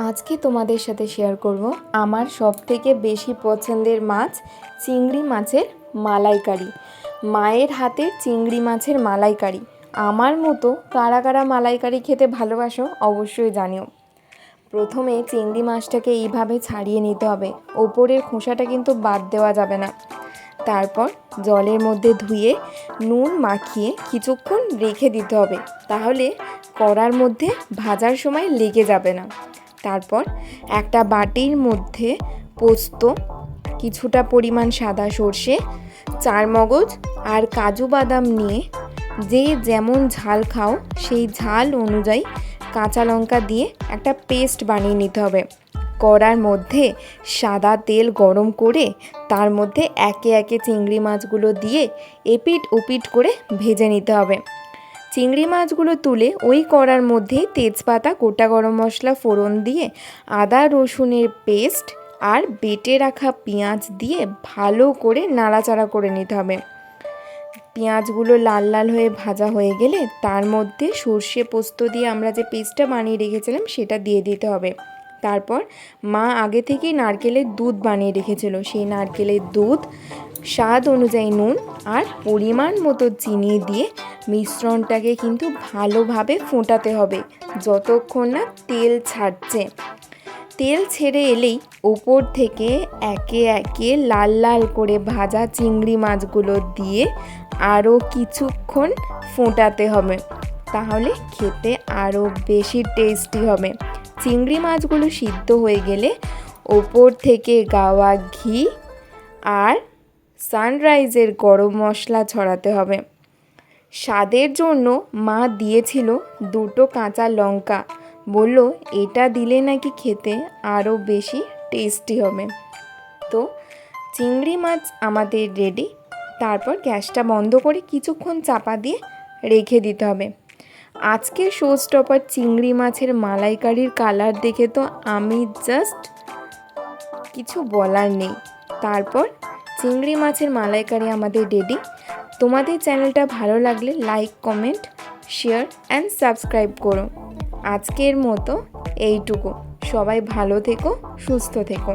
আজকে তোমাদের সাথে শেয়ার করব আমার সবথেকে বেশি পছন্দের মাছ চিংড়ি মাছের মালাইকারি। মায়ের হাতের চিংড়ি মাছের মালাইকারি। আমার মতো কারা কারা মালাইকারি খেতে ভালোবাসো অবশ্যই জানিও। প্রথমে চিংড়ি মাছটাকে এইভাবে ছাড়িয়ে নিতে হবে, ওপরের খোসাটা কিন্তু বাদ দেওয়া যাবে না। তারপর জলের মধ্যে ধুয়ে নুন মাখিয়ে কিছুক্ষণ রেখে দিতে হবে, তাহলে কড়ার মধ্যে ভাজার সময় লেগে যাবে না। তারপর একটা বাটির মধ্যে পোস্ত, কিছুটা পরিমাণ সাদা সর্ষে, চারমগজ আর কাজু বাদাম নিয়ে যে যেমন ঝাল খাও সেই ঝাল অনুযায়ী কাঁচা লঙ্কা দিয়ে একটা পেস্ট বানিয়ে নিতে হবে। কড়ার মধ্যে সাদা তেল গরম করে তার মধ্যে একে একে চিংড়ি মাছগুলো দিয়ে এপিট ওপিট করে ভেজে নিতে হবে। চিংড়ি মাছগুলো তুলে ওই কড়ার মধ্যে তেজপাতা, গোটা গরম মশলা ফোড়ন দিয়ে আদা রসুনের পেস্ট আর বেটে রাখা পেঁয়াজ দিয়ে ভালো করে নাড়াচাড়া করে নিতে হবে। পেঁয়াজগুলো লাল লাল হয়ে ভাজা হয়ে গেলে তার মধ্যে সর্ষে পোস্ত দিয়ে আমরা যে পেস্টটা বানিয়ে রেখেছিলাম সেটা দিয়ে দিতে হবে। তারপর মা আগে থেকেই নারকেলের দুধ বানিয়ে রেখেছিল, সেই নারকেলের দুধ, স্বাদ অনুযায়ী নুন আর পরিমাণ মতো চিনি দিয়ে মিশ্রণটাকে কিন্তু ভালোভাবে ফোটাতে হবে যতক্ষণ না তেল ছাড়ছে। তেল ছেড়ে এলেই ওপর থেকে একে একে লাল লাল করে ভাজা চিংড়ি মাছগুলো দিয়ে আরও কিছুক্ষণ ফোটাতে হবে, তাহলে খেতে আরও বেশি টেস্টি হবে। চিংড়ি মাছগুলো সিদ্ধ হয়ে গেলে ওপর থেকে গাওয়া ঘি আর সানরাইজের গরম মশলা ছড়াতে হবে। স্বাদের জন্য মা দিয়েছিল 2টো কাঁচা লঙ্কা, বলল এটা দিলে নাকি খেতে আরও বেশি টেস্টি হবে। তো চিংড়ি মাছ আমাদের রেডি। তারপর গ্যাসটা বন্ধ করে কিছুক্ষণ চাপা দিয়ে রেখে দিতে হবে। আজকের শো স্টপার চিংড়ি মাছের মালাইকারির কালার দেখে তো আমি জাস্ট কিছু বলার নেই। তারপর চিংড়ি মাছের মালাইকারি আমাদের রেডি। তোমাদের চ্যানেলটা ভালো লাগলে like, comment, share and subscribe করো। আজকের মতো এইটুকু। সবাই ভালো থেকো, সুস্থ থেকো।